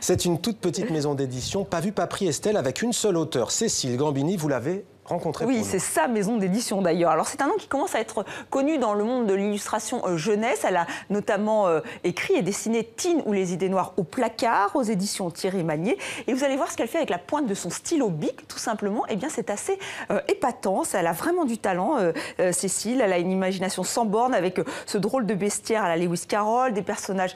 C'est une toute petite maison d'édition, pas vu, pas pris, Estelle, avec une seule auteure, Cécile Gambini. Vous l'avez rencontrée. Oui, c'est sa maison d'édition d'ailleurs. Alors c'est un nom qui commence à être connu dans le monde de l'illustration jeunesse. Elle a notamment écrit et dessiné Tine ou les idées noires au placard, aux éditions Thierry Magnier. Et vous allez voir ce qu'elle fait avec la pointe de son stylo Bic, tout simplement. Eh bien, c'est assez épatant. Elle a vraiment du talent, Cécile. Elle a une imagination sans borne avec ce drôle de bestiaire à la Lewis Carroll, des personnages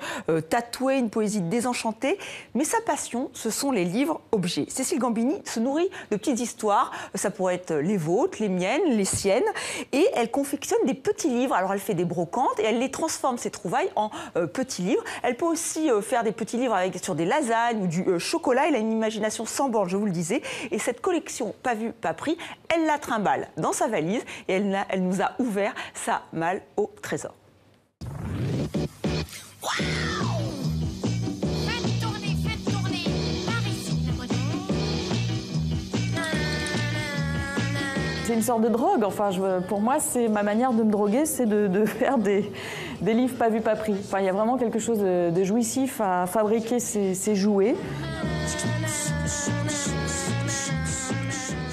tatoués, une poésie désenchantée. Mais sa passion, ce sont les livres objets. Cécile Gambini se nourrit de petites histoires. Ça pourrait être les vôtres, les miennes, les siennes. Et elle confectionne des petits livres. Alors, elle fait des brocantes et elle les transforme, ses trouvailles, en petits livres. Elle peut aussi faire des petits livres sur des lasagnes ou du chocolat. Elle a une imagination sans borne, je vous le disais. Et cette collection, pas vue, pas pris, elle la trimballe dans sa valise et elle nous a ouvert sa malle au trésor. C'est une sorte de drogue. Enfin, pour moi, c'est ma manière de me droguer, c'est de faire des livres pas vus, pas pris. Enfin, il y a vraiment quelque chose de jouissif à fabriquer ces jouets.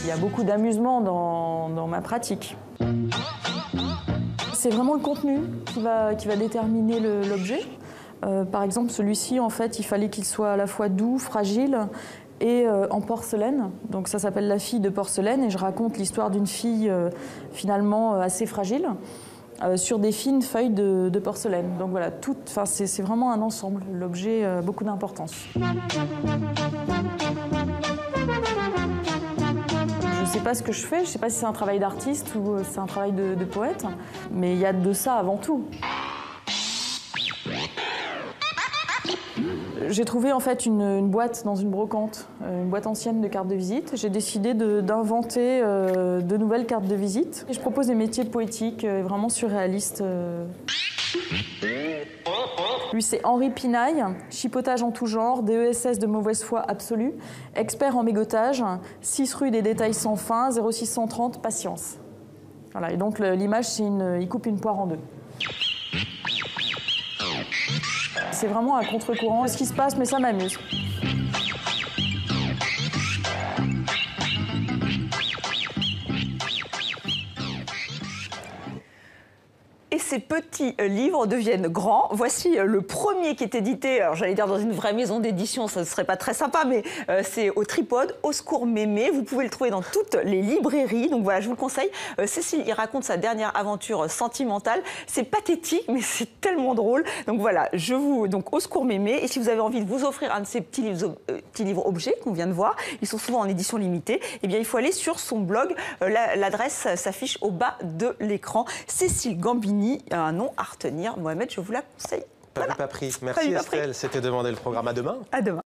Il y a beaucoup d'amusement dans ma pratique. C'est vraiment le contenu qui va déterminer l'objet. Par exemple, celui-ci, en fait, il fallait qu'il soit à la fois doux, fragile et en porcelaine. Donc ça s'appelle La fille de porcelaine et je raconte l'histoire d'une fille finalement assez fragile sur des fines feuilles de porcelaine. Donc voilà, c'est vraiment un ensemble. L'objet a beaucoup d'importance. Je ne sais pas ce que je fais, je ne sais pas si c'est un travail d'artiste ou c'est un travail de poète, mais il y a de ça avant tout. J'ai trouvé en fait une boîte dans une brocante, une boîte ancienne de cartes de visite. J'ai décidé d'inventer de nouvelles cartes de visite. Et je propose des métiers poétiques, vraiment surréalistes. Lui, c'est Henri Pinaille, chipotage en tout genre, DESS de mauvaise foi absolue, expert en mégotage, 6 rue des détails sans fin, 0630, patience. Voilà, et donc l'image, c'est il coupe une poire en deux. C'est vraiment un contre-courant. Ce qui se passe, mais ça m'amuse. Et ces petits livres deviennent grands. Voici le premier qui est édité, alors j'allais dire dans une vraie maison d'édition, ça ne serait pas très sympa, mais c'est au Tripode, Au secours Mémé. Vous pouvez le trouver dans toutes les librairies. Donc voilà, je vous le conseille. Cécile, il raconte sa dernière aventure sentimentale. C'est pathétique, mais c'est tellement drôle. Donc voilà, donc Au secours Mémé. Et si vous avez envie de vous offrir un de ces petits livres objets qu'on vient de voir, ils sont souvent en édition limitée, eh bien il faut aller sur son blog. L'adresse s'affiche au bas de l'écran. Cécile Gambini, un nom à retenir. Mohamed, je vous la conseille. Pas vu, pas pris. Merci Estelle, c'était Demandez le programme. À demain. À demain.